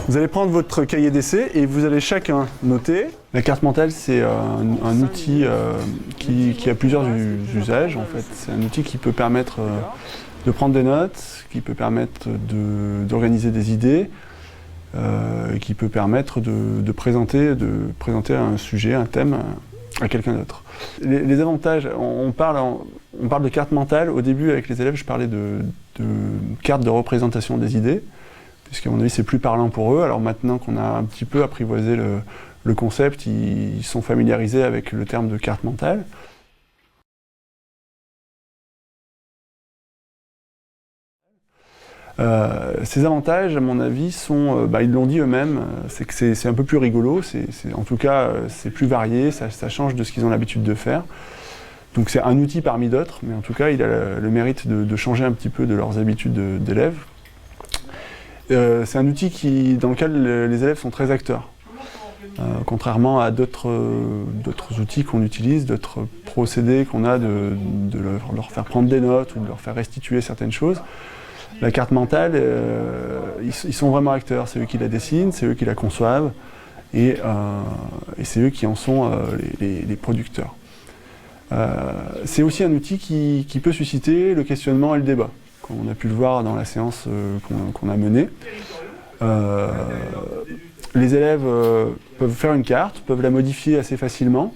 Vous allez prendre votre cahier d'essai et vous allez chacun noter. La carte mentale, c'est un outil qui a plusieurs usages en fait. C'est un outil qui peut permettre de prendre des notes, qui peut permettre d'organiser des idées, qui peut permettre de présenter un sujet, un thème à quelqu'un d'autre. Les avantages, on parle de carte mentale. Au début, avec les élèves, je parlais de carte de représentation des idées, puisqu'à mon avis, c'est plus parlant pour eux. Alors maintenant qu'on a un petit peu apprivoisé le concept, ils sont familiarisés avec le terme de carte mentale. Ces avantages, à mon avis, sont, ils l'ont dit eux-mêmes, c'est que c'est un peu plus rigolo, en tout cas c'est plus varié, ça change de ce qu'ils ont l'habitude de faire. Donc c'est un outil parmi d'autres, mais en tout cas il a le mérite de changer un petit peu de leurs habitudes d'élèves. C'est un outil dans lequel les élèves sont très acteurs. Contrairement à d'autres outils qu'on utilise, d'autres procédés qu'on a de leur faire prendre des notes ou de leur faire restituer certaines choses. La carte mentale, ils sont vraiment acteurs, c'est eux qui la dessinent, c'est eux qui la conçoivent et c'est eux qui en sont les producteurs. C'est aussi un outil qui peut susciter le questionnement et le débat, comme on a pu le voir dans la séance qu'on a menée. Les élèves peuvent faire une carte, peuvent la modifier assez facilement.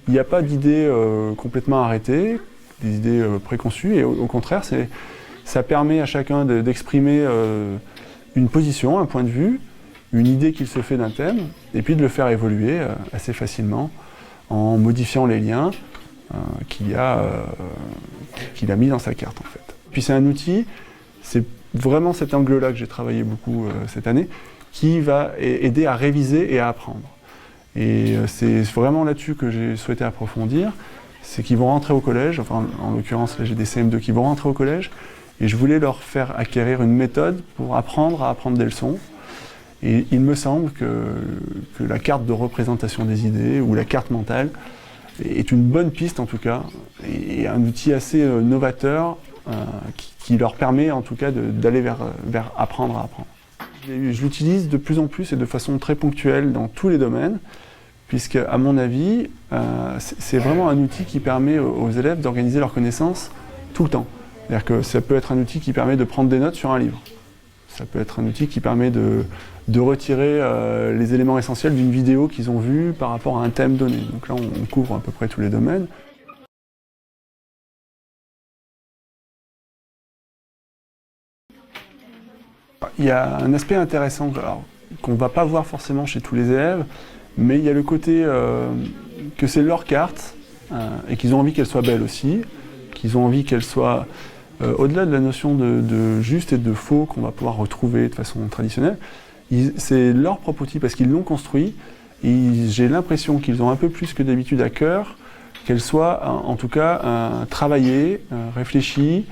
Il n'y a pas d'idées complètement arrêtées, des idées préconçues, et au contraire, ça permet à chacun d'exprimer une position, un point de vue, une idée qu'il se fait d'un thème, et puis de le faire évoluer assez facilement en modifiant les liens qu'il a mis dans sa carte en fait. Puis c'est un outil, c'est vraiment cet angle-là que j'ai travaillé beaucoup cette année, qui va aider à réviser et à apprendre. Et c'est vraiment là-dessus que j'ai souhaité approfondir, c'est qu'ils vont rentrer au collège, enfin en l'occurrence là j'ai des CM2 qui vont rentrer au collège, et je voulais leur faire acquérir une méthode pour apprendre à apprendre des leçons. Et il me semble que la carte de représentation des idées, ou la carte mentale, est une bonne piste en tout cas, et un outil assez novateur qui leur permet en tout cas d'aller vers apprendre à apprendre. Je l'utilise de plus en plus et de façon très ponctuelle dans tous les domaines, puisque à mon avis, c'est vraiment un outil qui permet aux élèves d'organiser leurs connaissances tout le temps. C'est-à-dire que ça peut être un outil qui permet de prendre des notes sur un livre. Ça peut être un outil qui permet de retirer les éléments essentiels d'une vidéo qu'ils ont vue par rapport à un thème donné. Donc là, on couvre à peu près tous les domaines. Il y a un aspect intéressant qu'on ne va pas voir forcément chez tous les élèves, mais il y a le côté que c'est leur carte et qu'ils ont envie qu'elle soit belle aussi, qu'ils ont envie qu'elle soit au-delà de la notion de juste et de faux qu'on va pouvoir retrouver de façon traditionnelle. C'est leur propre outil parce qu'ils l'ont construit et j'ai l'impression qu'ils ont un peu plus que d'habitude à cœur qu'elle soit en tout cas travaillée, réfléchie,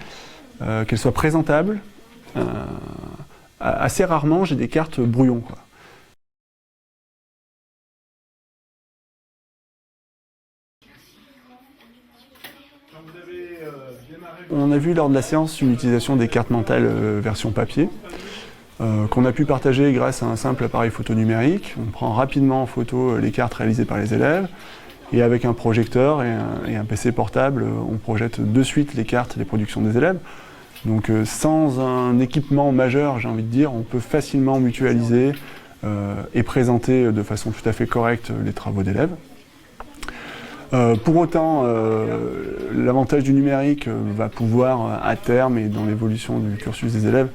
qu'elle soit présentable. Assez rarement j'ai des cartes brouillon, quoi. On a vu lors de la séance une utilisation des cartes mentales version papier qu'on a pu partager grâce à un simple appareil photo numérique. On prend rapidement en photo les cartes réalisées par les élèves et avec un projecteur et un PC portable, on projette de suite les cartes et les productions des élèves. Donc sans un équipement majeur, j'ai envie de dire, on peut facilement mutualiser et présenter de façon tout à fait correcte les travaux d'élèves. Pour autant, l'avantage du numérique va pouvoir, à terme et dans l'évolution du cursus des élèves,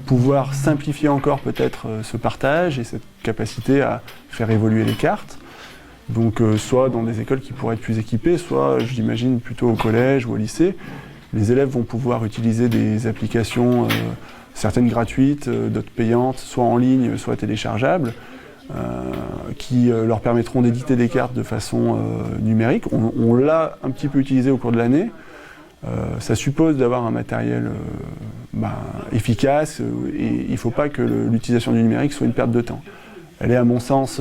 pouvoir simplifier encore peut-être ce partage et cette capacité à faire évoluer les cartes. Donc soit dans des écoles qui pourraient être plus équipées, soit je l'imagine plutôt au collège ou au lycée. Les élèves vont pouvoir utiliser des applications, certaines gratuites, d'autres payantes, soit en ligne, soit téléchargeables, qui leur permettront d'éditer des cartes de façon numérique. On l'a un petit peu utilisé au cours de l'année. Ça suppose d'avoir un matériel efficace et il ne faut pas que l'utilisation du numérique soit une perte de temps. Elle est à mon sens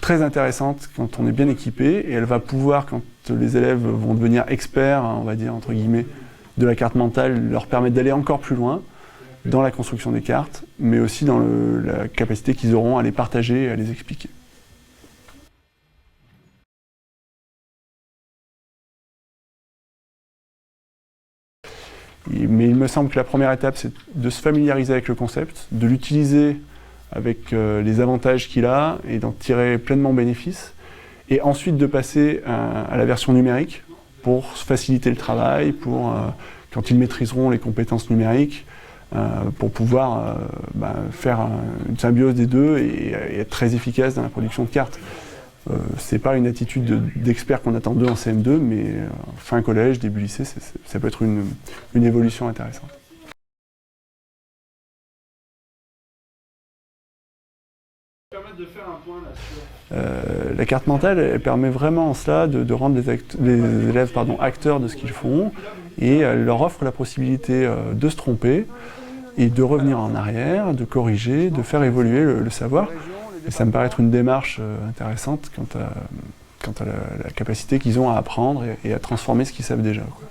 très intéressante quand on est bien équipé et elle va pouvoir, quand les élèves vont devenir experts, on va dire entre guillemets, de la carte mentale, leur permettre d'aller encore plus loin dans la construction des cartes, mais aussi dans la capacité qu'ils auront à les partager et à les expliquer. Mais il me semble que la première étape, c'est de se familiariser avec le concept, de l'utiliser avec les avantages qu'il a et d'en tirer pleinement bénéfice, et ensuite de passer à la version numérique pour faciliter le travail, pour, quand ils maîtriseront les compétences numériques, pour pouvoir faire une symbiose des deux et être très efficace dans la production de cartes. C'est pas une attitude d'expert qu'on attend d'eux en CM2, mais fin collège, début lycée, ça peut être une évolution intéressante. La carte mentale, elle permet vraiment en cela de rendre les élèves acteurs de ce qu'ils font, et elle leur offre la possibilité de se tromper et de revenir en arrière, de corriger, de faire évoluer le savoir. Et ça me paraît être une démarche intéressante quant à la capacité qu'ils ont à apprendre et à transformer ce qu'ils savent déjà, quoi.